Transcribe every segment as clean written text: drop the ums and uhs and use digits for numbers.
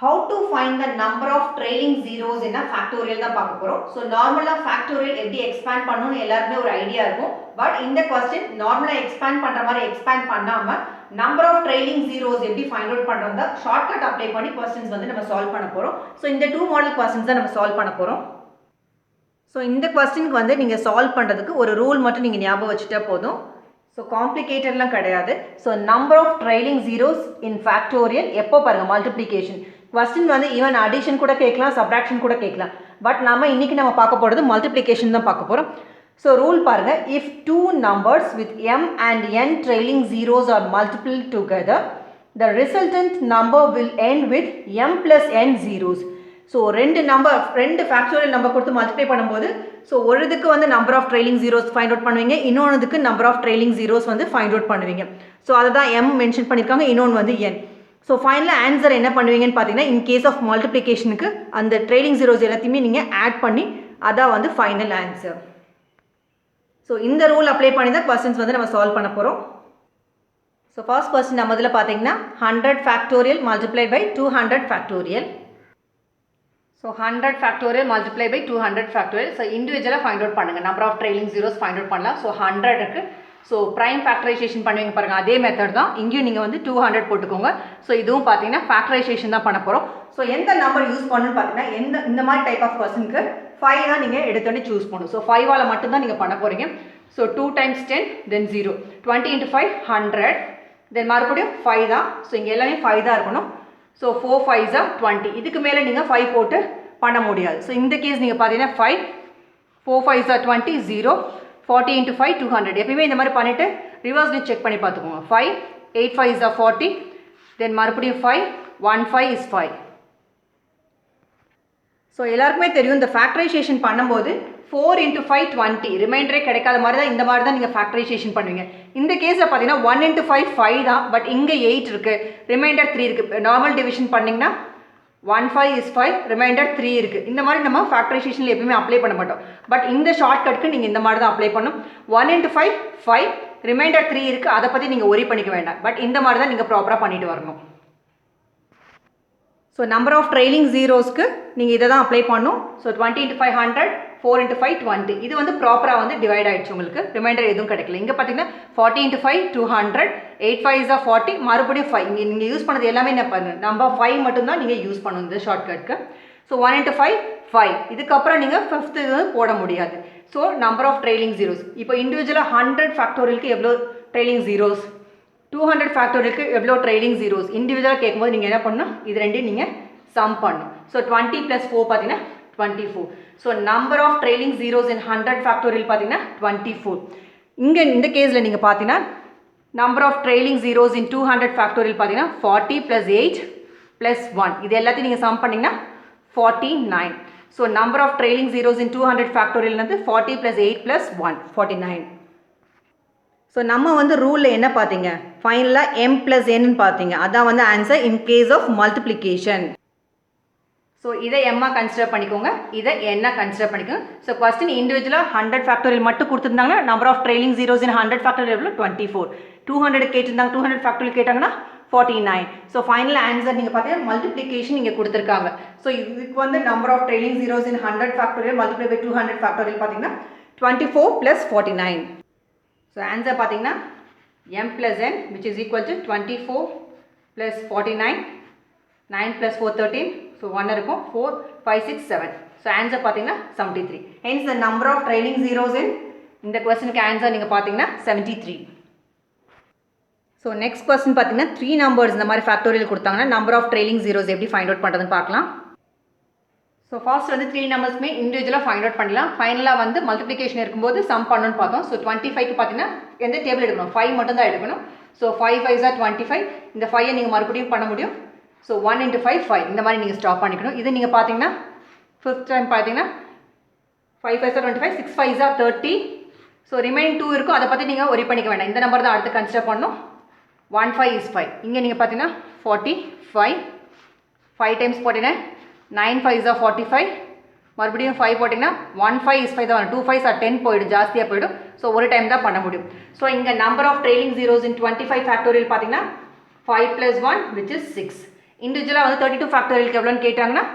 How to find the number of trailing zeros in a factorial தான் பார்க்க போறோம். So நார்மலா factorial எப்படி expand பண்ணனும்னு எல்லாருமே ஒரு ஐடியா இருக்கும். பட் இந்த क्वेश्चन நார்மலா expand பண்ற மாதிரி expand பண்ணாம number of trailing zeros எப்படி find out பண்றதா ஷார்ட்கட் அப்ளை பண்ணி क्वेश्चंस வந்து நம்ம சால்வ் பண்ண போறோம். So இந்த two model questions தான் நம்ம சால்வ் பண்ண போறோம். So இந்த क्वेश्चனுக்கு வந்து நீங்க சால்வ் பண்றதுக்கு ஒரு ரூல் மட்டும் நீங்க ஞாபகம் வச்சிட்டா போதும். So காம்ப்ளிகேட்டட்லாம் கிடையாது. So number of trailing zeros in factorial எப்போ பாருங்க multiplication. Question வந்து even addition கூட கேட்கலாம், subtraction கூட கேட்கலாம். பட் நாம இன்னைக்கு நம்ம பார்க்க போறது multiplication தான் பார்க்க போறோம். So rule பாருங்க, if two numbers with m and n trailing zeros are multiplied together, the resultant number will end with m plus n zeros. So ரெண்டு factorial number கொடுத்து multiply பண்ணும்போது so ஒருதுக்கு வந்து number of trailing zeros find out பண்ணுவீங்க, இன்னொன்னுக்கு number of trailing zeros வந்து find out பண்ணுவீங்க. So அதுதான் m mention பண்ணிருக்காங்க, இன்னொன்னு வந்து n. So final answer என்ன பண்ணுவீங்கன்னு பார்த்தீங்கன்னா in case of multiplicationக்கு அந்த trailing zeros எல்லாத்தையுமே நீங்க add பண்ணி அதான் வந்து final answer. So இந்த rule apply பண்ணி தான் questions வந்து நம்ம solve பண்ண போறோம். So first question நம்ம முதல்ல பார்த்தீங்கன்னா 100 factorial multiplied by 200 factorial. So 100 factorial multiplied by 200 factorial. So individual find out பண்ணுங்க, number of trailing zeros find out பண்ணலாம். So 100 இருக்கு. So prime factorization பண்ணுவீங்க பாருங்க, அதே மெத்தட் தான் இங்கேயும் நீங்கள் வந்து 200 போட்டுக்கோங்க. ஸோ இதுவும் பார்த்தீங்கன்னா ஃபேக்டரைசேஷன் தான் பண்ண போகிறோம். ஸோ எந்த நம்பர் யூஸ் பண்ணணும்னு பார்த்தீங்கன்னா இந்த மாதிரி டைப் ஆஃப் கொஸ்டினுக்கு 5 தான் நீங்கள் எடுத்தோடனே சூஸ் பண்ணணும். ஸோ 5ஆல் மட்டும்தான் நீங்கள் பண்ண போகிறீங்க. ஸோ 2 times 10 then 0, 20 into 5 100, தென் மறுபடியும் 5 தான். ஸோ இங்கே எல்லாமே 5 தான் இருக்கணும். So 4 5s are 20. இதுக்கு மேலே நீங்கள் 5 போட்டு பண்ண முடியாது. ஸோ இந்த கேஸ் நீங்கள் பார்த்தீங்கன்னா 5 4 5s are 20 0, 40 into 5 200. எப்பயுமே இந்த மாதிரி பண்ணிட்டு ரிவர்ஸ்ல செக் பண்ணி பார்த்துக்கோங்க. 5 8 5 is 40, தென் மறுபடியும் 5 1 5 is 5. ஸோ எல்லாருக்குமே தெரியும் இந்த ஃபேக்டரைசேஷன் பண்ணும்போது 4 into 5 20, ரிமைண்டரே கிடைக்காத மாதிரி தான் இந்த மாதிரி தான் நீங்கள் ஃபேக்டரைசேஷன் பண்ணுவீங்க. இந்த கேஸில் பார்த்தீங்கன்னா 1 into 5 5 தான், பட் இங்கே 8 இருக்குது, ரிமைண்டர் 3 இருக்குது. நார்மல் டிவிஷன் பண்ணிங்கன்னா 1 5 is 5, ரிமைண்டர் 3 இருக்குது. இந்த மாதிரி நம்ம ஃபேக்டரைசேஷனில் எப்பவுமே அப்ளை பண்ண மாட்டோம். பட் இந்த ஷார்ட்கட்க்கு நீங்கள் இந்த மாதிரி தான் அப்ளை பண்ணும். 1 into 5 5, ரிமைண்டர் 3 இருக்குது, அதை பற்றி நீங்கள் ஒரி பண்ணிக்க வேண்டாம். பட் இந்த மாதிரி தான் நீங்கள் ப்ராப்பராக பண்ணிட்டு வரணும். ஸோ நம்பர் ஆஃப் ட்ரெயிலிங் ஜீரோஸ்க்கு நீங்கள் இதை தான் அப்ளை பண்ணணும். So 20 into 5 100, 4 into 5 20. இது வந்து ப்ராப்பராக வந்து டிவைட் ஆகிடுச்சு, உங்களுக்கு ரிமைண்டர் எதுவும் கிடைக்கல. இங்கே பார்த்தீங்கன்னா 40 into 5 200, 8 5 is 40, மறுபடியும் 5. இங்கே நீங்கள் யூஸ் பண்ணது எல்லாமே என்ன பண்ணு, நம்பர் 5 மட்டும்தான் நீங்கள் யூஸ் பண்ணணும் இந்த ஷார்ட்கட்க்கு. ஸோ 1 into 5 5, இதுக்கப்புறம் நீங்கள் 5th இது வந்து போட முடியாது. So number of trailing zeros இப்போ இண்டிவிஜுவலாக 100 ஃபேக்டோரியலுக்கு எவ்வளோ ட்ரெயிலிங் ஜீரோஸ், 200 ஃபேக்டோரியலுக்கு எவ்வளோ ட்ரெயிலிங் ஜீரோஸ் இண்டிவிஜுவலாக கேட்கும்போது நீங்கள் என்ன பண்ணணும், இது ரெண்டையும் நீங்கள் சம் பண்ணணும். ஸோ 20 + 4 பார்த்தீங்கன்னா 24. So number of trailing zeros in 100 factorial பார்த்தீங்கன்னா 24. இங்கே இந்த கேஸில் நீங்கள் பார்த்தீங்கன்னா number of trailing zeros in 200 factorial பார்த்தீங்கன்னா 40 + 8 + 1, இது எல்லாத்தையும் நீங்கள் சம் பண்ணிங்கன்னா 49. So number of trailing zeros in 200 factorial வந்து 40 + 8 + 1 49. ஸோ நம்ம வந்து ரூலில் என்ன பார்த்தீங்க, ஃபைனலாக m + n பார்த்தீங்க, அதான் வந்து answer in case of multiplication. So இதை m கன்சிடர் பண்ணிக்கோங்க, இதை n கன்சிடர் பண்ணிக்கோங்க. ஸோ கொஸ்டின் இண்டிவிஜுவலாக 100 ஃபேக்டோரியல் மட்டும் கொடுத்துருந்தாங்கன்னா number of trailing zeros in 100 factorial எவ்வளோ 24. 200 கேட்டிருந்தாங்க, 200 ஃபேக்டோரியல் கேட்டாங்கன்னா 49. ஸோ ஃபைனல் ஆன்சர் நீங்கள் பார்த்தீங்கன்னா மல்டிப்ளிகேஷன் இங்கே கொடுத்துருக்காங்க. ஸோ இதுக்கு வந்து number of trailing zeros in 100 factorial multiply by 200 factorial பார்த்தீங்கன்னா 24 + 49. ஸோ ஆன்சர் பார்த்தீங்கன்னா m + n which is equal to 24 + 49, 9 + 4 13. So 1 இருக்கும், 4 5 6 7. ஸோ ஆன்சர் பார்த்தீங்கன்னா 73. Hence the number of trailing zeros in இந்த கொஸ்டினுக்கு ஆன்சர் நீங்கள் பார்த்தீங்கன்னா 73. ஸோ நெக்ஸ்ட் கொஸ்டின் பார்த்தீங்கன்னா 3 numbers இந்த மாதிரி ஃபேக்டோரியல் கொடுத்தாங்கன்னா நம்பர் ஆஃப் ட்ரெயிலிங் ஜீரோஸ் எப்படி ஃபைண்ட் அவுட் பண்ணுறதுன்னு பார்க்கலாம். ஸோ ஃபர்ஸ்ட் வந்து 3 நம்பர்ஸ்மே இண்டிவிஜுவலாக ஃபைண்ட் அவுட் பண்ணலாம். ஃபைனலாக வந்து மல்டிப்ளிகேஷன் இருக்கும்போது சம் பண்ணணும்னு பார்த்தோம். ஸோ 25க்கு பார்த்தீங்கன்னா எந்த டேபிள் எடுக்கணும், 5 மட்டும் தான் எடுக்கணும். ஸோ 5 5s are 25, இந்த 5 நீங்கள் மறுபடியும் பண்ண முடியும். ஸோ 1 into 5 5, இந்த மாதிரி நீங்கள் ஸ்டாப் பண்ணிக்கணும். இது நீங்கள் பார்த்தீங்கன்னா 5th டைம் பார்த்தீங்கன்னா 5 5s are 25, 6 5s are 30. So remaining 2 இருக்கும், அதை பற்றி நீங்கள் ஒரி பண்ணிக்க வேண்டாம். இந்த நம்பர் தான் அடுத்து கன்சிடர் பண்ணணும். 1 5 is 5. இங்கே நீங்கள் பார்த்தீங்கன்னா 45, 5 times 49, 9 5s are 45, மறுபடியும் 5 போட்டிங்கன்னா 1 5 is 5 தான், 2 5s are 10 போயிடும், ஜாஸ்தியாக போயிடும். ஸோ ஒரு டைம் தான் பண்ண முடியும். ஸோ இங்கே number of trailing zeros in 25 factorial பார்த்தீங்கன்னா 5 + 1 which is 6. இண்டிவிஜுவலாக வந்து 32 ஃபேக்டோரியலுக்கு எவ்வளோன்னு கேட்டாங்கன்னா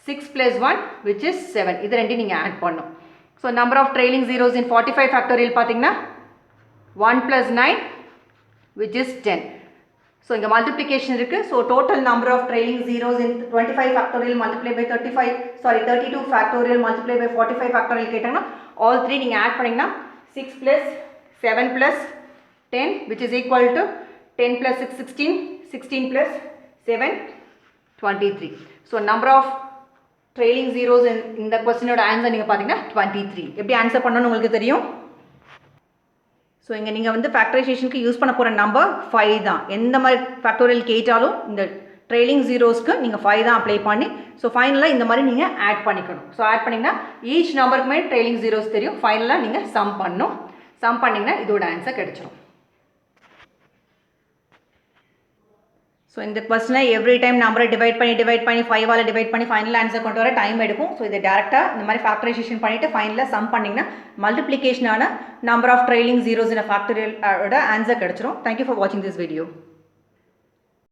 6 + 1 which is 7. இது ரெண்டையும் நீங்கள் ஆட் பண்ணும். So number of trailing zeros in 45 factorial பார்த்தீங்கன்னா 1 + 9 which is 10. ஸோ இங்கே மல்டிப்ளிகேஷன் இருக்குது. So total number of trailing zeros in 25 factorial multiply by 32 factorial multiply by 45 factorial கேட்டாங்கன்னா ஆல் த்ரீ நீங்கள் ஆட் பண்ணிங்கன்னா 6 + 7 + 10 which is equal to 10 + 6 16, 16 + 7 23. So number of trailing zeros இந்த கொஸ்டினோட answer நீங்கள் பார்த்தீங்கன்னா 23. எப்படி ஆன்சர் பண்ணணும்னு உங்களுக்கு தெரியும். ஸோ இங்கே நீங்கள் வந்து ஃபேக்டரைசேஷனுக்கு யூஸ் பண்ண போகிற நம்பர் 5 தான். எந்த மாதிரி ஃபேக்டோரியல் கேட்டாலும் இந்த ட்ரெயிலிங் ஜீரோஸ்க்கு நீங்கள் 5 தான் அப்ளை பண்ணி ஸோ ஃபைனலாக இந்த மாதிரி நீங்கள் ஆட் பண்ணிக்கணும். ஸோ ஆட் பண்ணிங்கன்னா ஈச் நம்பருக்குமே ட்ரெயிலிங் ஜீரோஸ் தெரியும். ஃபைனலாக நீங்கள் சம் பண்ணணும். சம் பண்ணிங்கன்னா இதோட ஆன்சர் கிடைச்சிடும். ஸோ இந்த கொஸ்டினை எவ்ரி டைம் நம்பரை டிவைட் பண்ணி 5ஆல் டிவைட் பண்ணி ஃபைனல் ஆன்சர் கொண்டு வர டைம் எடுக்கும். ஸோ இதை டேரெக்டாக இந்த மாதிரி ஃபேக்டரைசேஷன் பண்ணிவிட்டு ஃபைனலாக சம் பண்ணிங்கன்னா மல்டிப்ளிகேஷனான number of trailing zeros in ஃபேக்டரியலோட ஆன்சர் கிடச்சிரும். தேங்க்யூ ஃபார் வாட்சிங் திஸ் வீடியோ.